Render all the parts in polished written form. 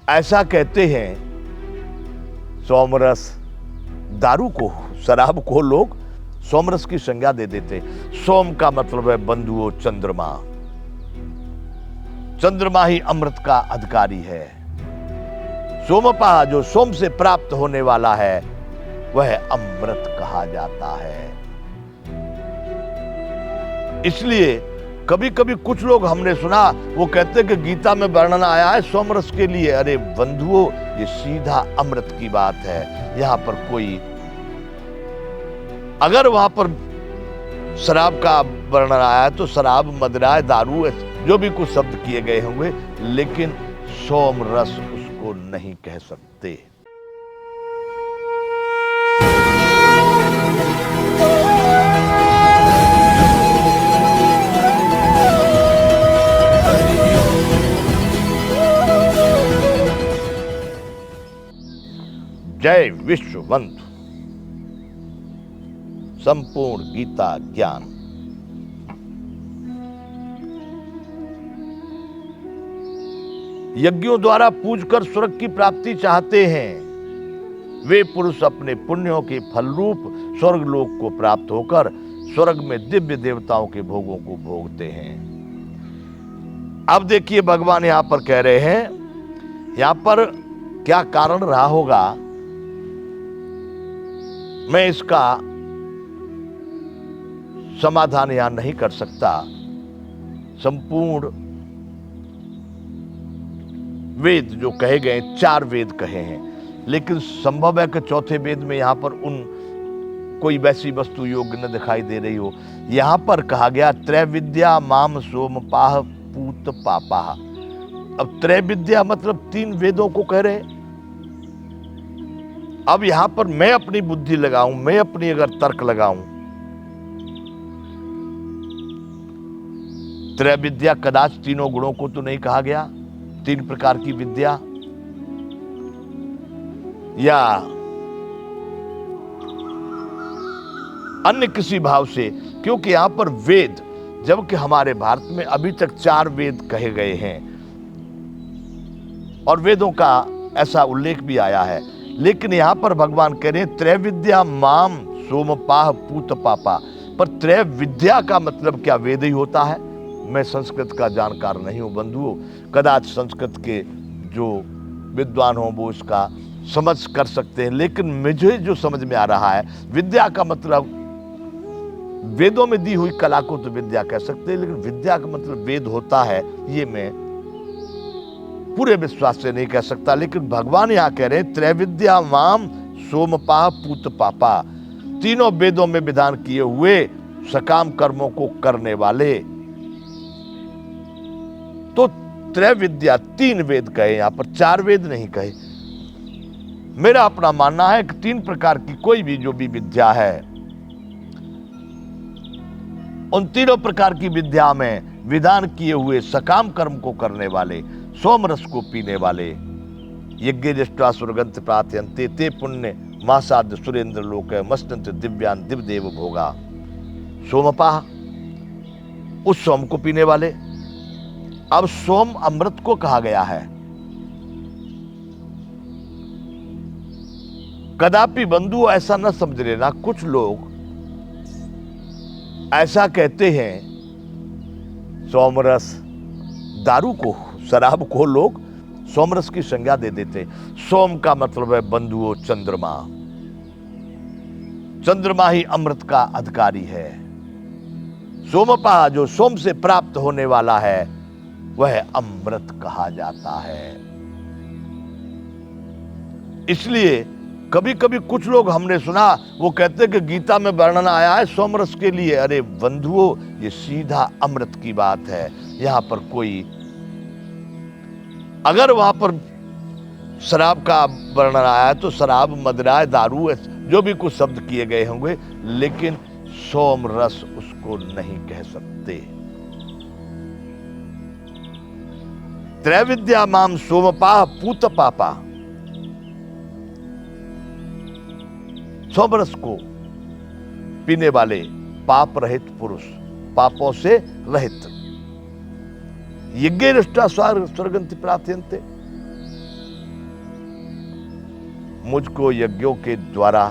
ऐसा कहते हैं सोमरस, दारू को, शराब को लोग सोमरस की संज्ञा दे देते। सोम का मतलब है बंधुओं चंद्रमा। चंद्रमा ही अमृत का अधिकारी है। सोमपा, जो सोम से प्राप्त होने वाला है, वह अमृत कहा जाता है। इसलिए कभी कभी कुछ लोग हमने सुना, वो कहते कि गीता में वर्णन आया है सोमरस के लिए। अरे बंधुओं, ये सीधा अमृत की बात है। यहां पर कोई, अगर वहां पर शराब का वर्णन आया है तो शराब, मदिरा, दारू, जो भी कुछ शब्द किए गए होंगे, लेकिन सोमरस उसको नहीं कह सकते। जय विश्वबंधु। संपूर्ण गीता ज्ञान। यज्ञों द्वारा पूजकर स्वर्ग की प्राप्ति चाहते हैं वे पुरुष अपने पुण्यों के फल रूप स्वर्ग लोक को प्राप्त होकर स्वर्ग में दिव्य देवताओं के भोगों को भोगते हैं। अब देखिए, भगवान यहां पर कह रहे हैं, यहां पर क्या कारण रहा होगा, मैं इसका समाधान यहां नहीं कर सकता। संपूर्ण वेद जो कहे गए, 4 वेद कहे हैं, लेकिन संभव है कि चौथे वेद में यहां पर उन कोई वैसी वस्तु योग्य न दिखाई दे रही हो। यहां पर कहा गया त्रैविद्या माम सोमपाह पूत पापाह। अब त्रैविद्या मतलब 3 वेदों को कह रहे। अब यहां पर मैं अपनी बुद्धि लगाऊं, मैं अपनी अगर तर्क लगाऊं, त्रैविद्या कदाच तीनों गुणों को तो नहीं कहा गया, 3 प्रकार की विद्या, या अन्य किसी भाव से, क्योंकि यहां पर वेद, जबकि हमारे भारत में अभी तक 4 वेद कहे गए हैं और वेदों का ऐसा उल्लेख भी आया है, लेकिन यहां पर भगवान कह रहे हैं त्रैविद्या माम सोमपाह पूत पापा। पर त्रैविद्या का मतलब क्या वेद ही होता है? मैं संस्कृत का जानकार नहीं हूं बंधुओं, कदाच संस्कृत के जो विद्वान हो वो इसका समझ कर सकते हैं, लेकिन मुझे जो समझ में आ रहा है, विद्या का मतलब वेदों में दी हुई कला को तो विद्या कह सकते हैं, लेकिन विद्या का मतलब वेद होता है, ये मैं पूरे विश्वास से नहीं कह सकता। लेकिन भगवान यहां कह रहे हैं त्रैविद्या माम सोमपाह पूत पापा, तीनों वेदों में विधान किए हुए सकाम कर्मों को करने वाले। तो त्रैविद्या 3 वेद कहे, यहां पर 4 वेद नहीं कहे। मेरा अपना मानना है कि 3 प्रकार की कोई भी जो भी विद्या है, उन तीनों प्रकार की विद्या में विधान किए हुए सकाम कर्म को करने वाले, सोमरस को पीने वाले, यज्ञ दृष्ट्वा स्वर्गंत प्रार्थयन्ते ते पुण्य मासाद सुरेंद्र लोक मस्तंत दिव्यान दिवदेव भोगा। सोमपाह, उस सोम को पीने वाले। अब सोम अमृत को कहा गया है। कदापि बंधु ऐसा न समझ लेना, कुछ लोग ऐसा कहते हैं सोमरस, दारू को, शराब को लोग सोमरस की संज्ञा दे देते। सोम का मतलब है बंधुओं चंद्रमा। चंद्रमा ही अमृत का अधिकारी है। सोमपा, जो सोम से प्राप्त होने वाला है, वह अमृत कहा जाता है। इसलिए कभी कभी कुछ लोग हमने सुना, वो कहते कि गीता में वर्णन आया है सोमरस के लिए। अरे बंधुओं, ये सीधा अमृत की बात है। यहां पर कोई, अगर वहां पर शराब का वर्णन आया है तो शराब, मदिरा, दारू, जो भी कुछ शब्द किए गए होंगे, लेकिन सोमरस उसको नहीं कह सकते। त्रैविद्या माम सोमपाह पूत पापा, सोमरस को पीने वाले पाप रहित पुरुष, पापों से रहित। यज्ञ दृष्ट्वा स्वर्गंति प्रार्थयन्ते, मुझको यज्ञों के द्वारा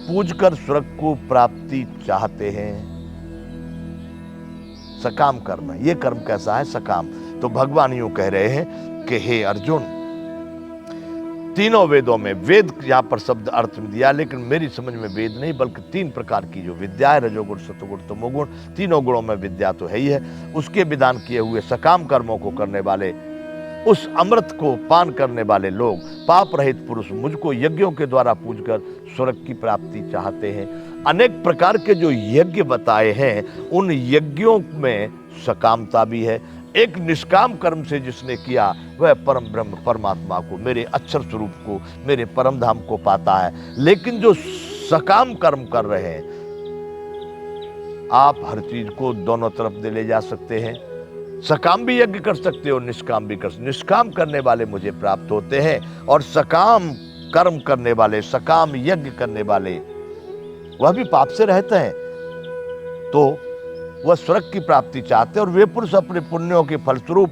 पूजकर स्वर्ग को प्राप्ति चाहते हैं। सकाम कर्म, ये कर्म कैसा है? सकाम। तो भगवान यूं कह रहे हैं कि हे अर्जुन, तीनों वेदों में, वेद यहां पर शब्द अर्थ में दिया, लेकिन मेरी समझ में वेद नहीं बल्कि 3 प्रकार की जो विद्या है, रजोगुण सतोगुण तमोगुण, तीनों गुणों में विद्या तो है ही है। उसके विधान किए हुए सकाम कर्मों को करने वाले, उस अमृत को पान करने वाले लोग, पाप रहित पुरुष मुझको यज्ञों के द्वारा पूजकर स्वर्ग की प्राप्ति चाहते हैं। अनेक प्रकार के जो यज्ञ बताए हैं, उन यज्ञों में सकामता भी है। एक निष्काम कर्म से जिसने किया वह परम ब्रह्म परमात्मा को, मेरे अक्षर स्वरूप को, मेरे परम धाम को पाता है। लेकिन जो सकाम कर्म कर रहे हैं, आप हर चीज को दोनों तरफ ले जा सकते हैं। सकाम भी यज्ञ कर सकते हो, निष्काम भी कर सकते। निष्काम करने वाले मुझे प्राप्त होते हैं और सकाम कर्म करने वाले, सकाम यज्ञ करने वाले, वह भी पाप से रहते हैं, तो वह स्वर्ग की प्राप्ति चाहते हैं। और वे पुरुष अपने पुण्यों के फलस्वरूप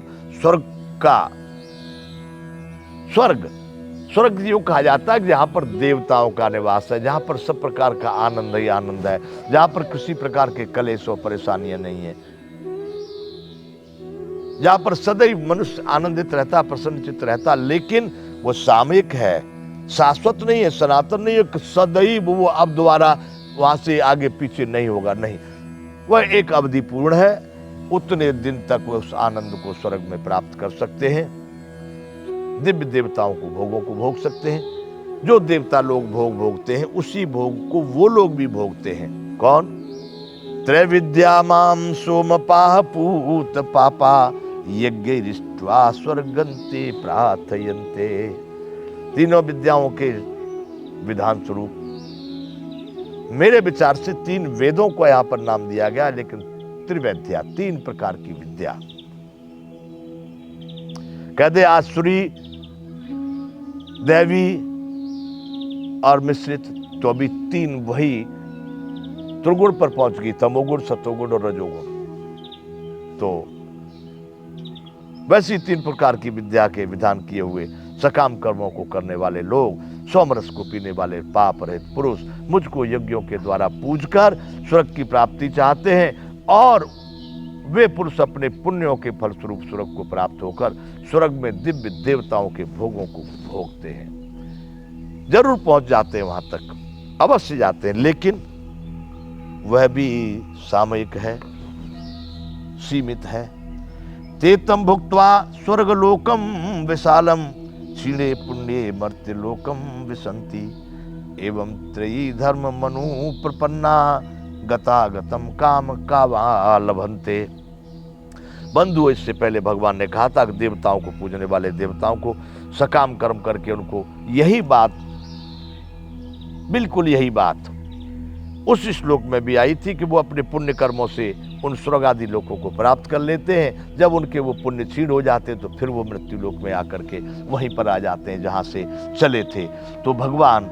स्वर्ग यूं कहा जाता है कि जहां पर देवताओं का निवास है, जहां पर सब प्रकार का आनंद ही आनंद है, जहां पर किसी प्रकार के कलेश और परेशानियां नहीं है, जहां पर सदैव मनुष्य आनंदित रहता, प्रसन्नचित्त रहता। लेकिन वो सामयिक है, शाश्वत नहीं है, सनातन नहीं है। सदैव वो अब दोबारा वहां से आगे पीछे नहीं होगा, नहीं, वह एक अवधि पूर्ण है। उतने दिन तक वह उस आनंद को स्वर्ग में प्राप्त कर सकते हैं। दिव्य देवताओं को भोगों को भोग सकते हैं। जो देवता लोग भोग भोगते हैं, उसी भोग को वो लोग भी भोगते हैं। कौन? त्रैविद्या माम सोमपाह पूत पापा यज्ञैरिष्ट्वा स्वर्गन्ते प्रार्थयन्ते। तीनों विद्याओं के विधान स्वरूप मेरे विचार से 3 वेदों को यहां पर नाम दिया गया, लेकिन त्रिवैद्या, 3 प्रकार की विद्या। कहते आसुरी, दैवी और मिश्रित, तो अभी 3 वही त्रिगुण पर पहुंच गई, तमोगुण, सतोगुण और रजोगुण। तो वैसी 3 प्रकार की विद्या के विधान किए हुए सकाम कर्मों को करने वाले लोग, सोमरस को पीने वाले पाप रहित पुरुष मुझको यज्ञों के द्वारा पूजकर स्वर्ग की प्राप्ति चाहते हैं। और वे पुरुष अपने पुण्यों के फलस्वरूप स्वर्ग को प्राप्त होकर स्वर्ग में दिव्य देवताओं के भोगों को भोगते हैं। जरूर पहुंच जाते हैं, वहां तक अवश्य जाते हैं, लेकिन वह भी सामयिक है, सीमित है। तेतम भुक्त्वा स्वर्गलोकम विशालम क्षीणे पुण्ये मर्त्य लोकम विसंति एवं त्रयी धर्म मनु प्रपन्ना गतागतम काम कावा लभन्ते। बंधु, इससे पहले भगवान ने कहा था कि देवताओं को पूजने वाले देवताओं को सकाम कर्म करके उनको यही बात, बिल्कुल यही बात उस श्लोक में भी आई थी कि वो अपने पुण्य कर्मों से उन स्वर्ग आदि लोकों को प्राप्त कर लेते हैं। जब उनके वो पुण्य क्षीण हो जाते हैं तो फिर वो मृत्यु लोक में आकर के वहीं पर आ जाते हैं जहां से चले थे। तो भगवान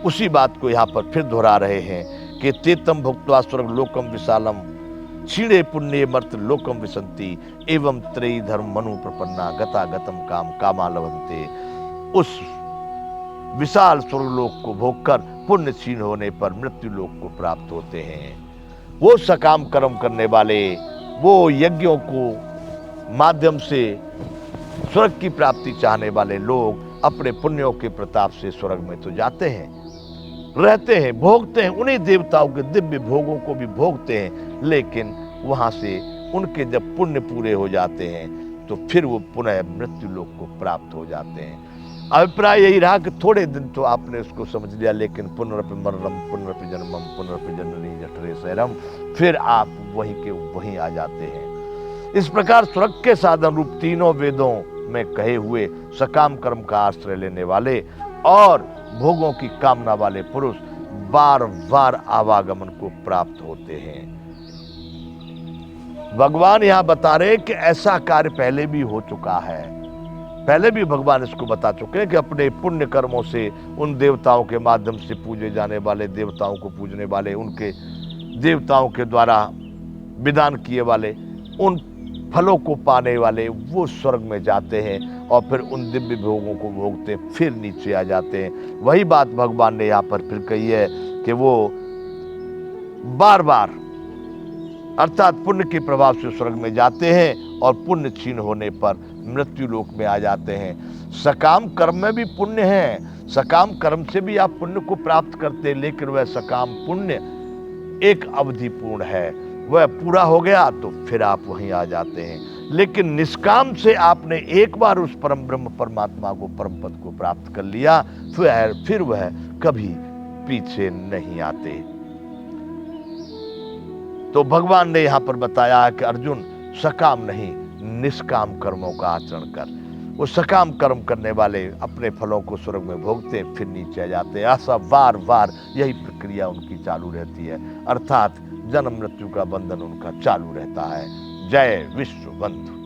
उसी बात को यहाँ पर फिर दोहरा रहे हैं कि तेतम भुक्त्वा स्वर्ग लोकम विशालम क्षीणे पुण्ये मर्त्य लोकम विसंति एवं त्रयी धर्म मनु प्रपन्ना गतागतम काम कामा लभन्ते। उस विशाल स्वर्गलोक को भोगकर पुण्य क्षीण होने पर मृत्यु लोक को प्राप्त होते हैं। वो सकाम कर्म करने वाले, वो यज्ञों को माध्यम से स्वर्ग की प्राप्ति चाहने वाले लोग अपने पुण्यों के प्रताप से स्वर्ग में तो जाते हैं, रहते हैं, भोगते हैं, उन्हीं देवताओं के दिव्य भोगों को भी भोगते हैं। लेकिन वहां से उनके जब पुण्य पूरे हो जाते हैं तो फिर वो पुनः मृत्यु लोक को प्राप्त हो जाते हैं। अभिप्राय यही रहा कि थोड़े दिन तो आपने उसको समझ लिया, लेकिन पुनरपि मरणम पुनरपि जन्मम पुनरपि जननी जठरे शैरम, फिर आप वहीं के वहीं आ जाते हैं। इस प्रकार स्वर्ग के साधन रूप तीनों वेदों में कहे हुए सकाम कर्म का आश्रय लेने वाले और भोगों की कामना वाले पुरुष बार बार आवागमन को प्राप्त होते हैं। भगवान यहां बता रहे कि ऐसा कार्य पहले भी हो चुका है, पहले भी भगवान इसको बता चुके हैं कि अपने पुण्य कर्मों से उन देवताओं के माध्यम से पूजे जाने वाले, देवताओं को पूजने वाले, उनके देवताओं के द्वारा विधान किए वाले उन फलों को पाने वाले वो स्वर्ग में जाते हैं और फिर उन दिव्य भोगों को भोगते फिर नीचे आ जाते हैं। वही बात भगवान ने यहाँ पर फिर कही है कि वो बार बार अर्थात पुण्य के प्रभाव से स्वर्ग में जाते हैं और पुण्य क्षीण होने पर मृत्यु लोक में आ जाते हैं। सकाम कर्म में भी पुण्य है, सकाम कर्म से भी आप पुण्य को प्राप्त करते हैं, लेकिन वह सकाम पुण्य एक अवधि पूर्ण है, वह पूरा हो गया तो फिर आप वहीं आ जाते हैं। लेकिन निष्काम से आपने एक बार उस परम ब्रह्म परमात्मा को, परम पद को प्राप्त कर लिया, फिर वह कभी पीछे नहीं आते। तो भगवान ने यहां पर बताया है कि अर्जुन सकाम नहीं निष्काम कर्मों का आचरण कर। वो सकाम कर्म करने वाले अपने फलों को स्वर्ग में भोगते फिर नीचे आ जाते हैं। ऐसा बार बार यही प्रक्रिया उनकी चालू रहती है, अर्थात जन्म मृत्यु का बंधन उनका चालू रहता है। जय विश्व बंधु।